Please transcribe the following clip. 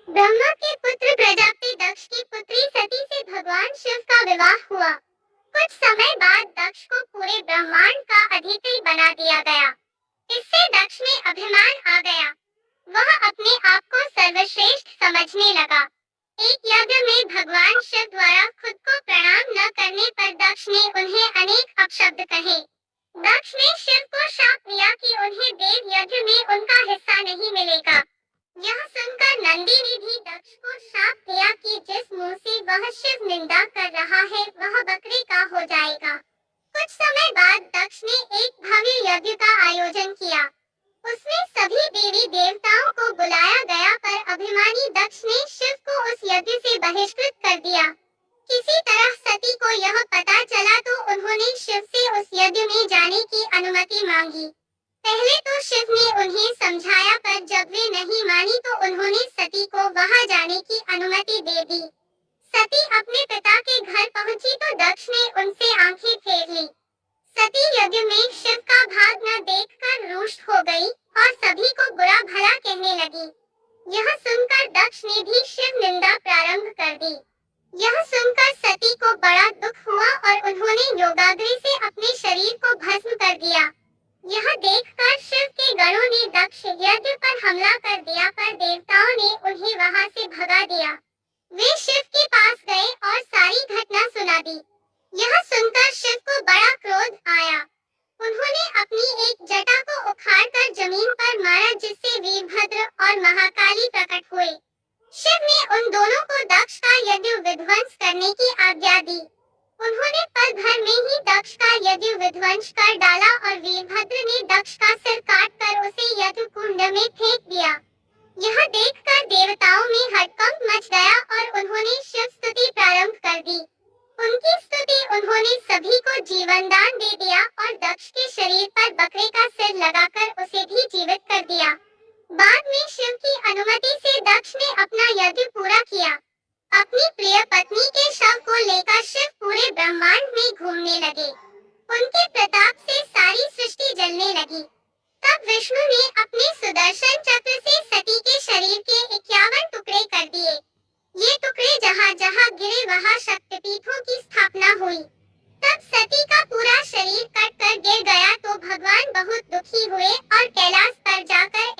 ब्रह्मा के पुत्र प्रजापति दक्ष की पुत्री सती से भगवान शिव का विवाह हुआ। कुछ समय बाद दक्ष को पूरे ब्रह्मांड का अधिपति बना दिया गया। इससे दक्ष में अभिमान आ गया। वह अपने आप को सर्वश्रेष्ठ समझने लगा। एक यज्ञ में भगवान शिव द्वारा खुद को प्रणाम न करने पर दक्ष ने उन्हें अनेक अपशब्द कहे। दक्ष ने शिव को शाप दिया कि उन्हें देव यज्ञ में उनका हिस्सा नहीं मिलेगा। यह सुनकर नंदी ने भी दक्ष को शाप दिया कि जिस मुंह से वह शिव निंदा कर रहा है वह बकरे का हो जाएगा। कुछ समय बाद दक्ष ने एक भव्य यज्ञ का आयोजन किया। उसमें सभी देवी देवताओं को बुलाया गया पर अभिमानी दक्ष ने शिव को उस यज्ञ से बहिष्कृत कर दिया। किसी तरह सती को यह पता चला तो उन्होंने शिव से उस यज्ञ में जाने की अनुमति मांगी। पहले तो शिव ने उन्हें समझाया पर जब वे नहीं मानी तो उन्होंने सती को वहां जाने की अनुमति दे दी। सती अपने पिता के घर पहुंची तो दक्ष ने उनसे आंखें फेर ली। सती यज्ञ में शिव का भाग न देखकर रुष्ट हो गई और सभी को बुरा भला कहने लगी। यह सुनकर दक्ष ने भी शिव निंदा प्रारंभ कर दी। यह सुनकर सती को बड़ा दुख हुआ और उन्होंने योगाग्नि से अपने शरीर को भस्म कर दिया। यह देखकर शिव के गणों ने दक्ष यज्ञ पर हमला कर दिया पर देवताओं ने उन्हें वहां से भगा दिया। वे शिव के पास गए और सारी घटना सुना दी। यह सुनकर शिव को बड़ा क्रोध आया। उन्होंने अपनी एक जटा को उखाड़कर जमीन पर मारा जिससे वीरभद्र और महाकाली प्रकट हुए। शिव ने उन दोनों को दक्ष का यज्ञ विध्वंस करने की आज्ञा दी। उन्होंने पल भर में ही दक्ष का यज्ञ विध्वंस कर डाला और वीरभद्र ने दक्ष का सिर काटकर उसे यज्ञ कुंड में फेंक दिया। यह देखकर देवताओं में हड़कंप मच गया और उन्होंने शिव स्तुति प्रारंभ कर दी। उनकी स्तुति उन्होंने सभी को जीवन दान दे दिया और दक्ष के शरीर पर बकरे का सिर लगाकर उसे भी जीवित कर दिया। बाद में शिव की अनुमति से दक्ष ने अपना यज्ञ पूरा किया। अपनी प्रिय पत्नी के शव को लेकर शिव पूरे ब्रह्मांड में घूमने लगे। उनके प्रताप से सारी सृष्टि जलने लगी। तब विष्णु ने अपने सुदर्शन चक्र से सती के शरीर के 51 टुकड़े कर दिए। ये टुकड़े जहाँ जहाँ गिरे वहाँ शक्तिपीठों की स्थापना हुई। तब सती का पूरा शरीर कट कर गिर गया तो भगवान बहुत दुखी हुए और कैलाश पर जाकर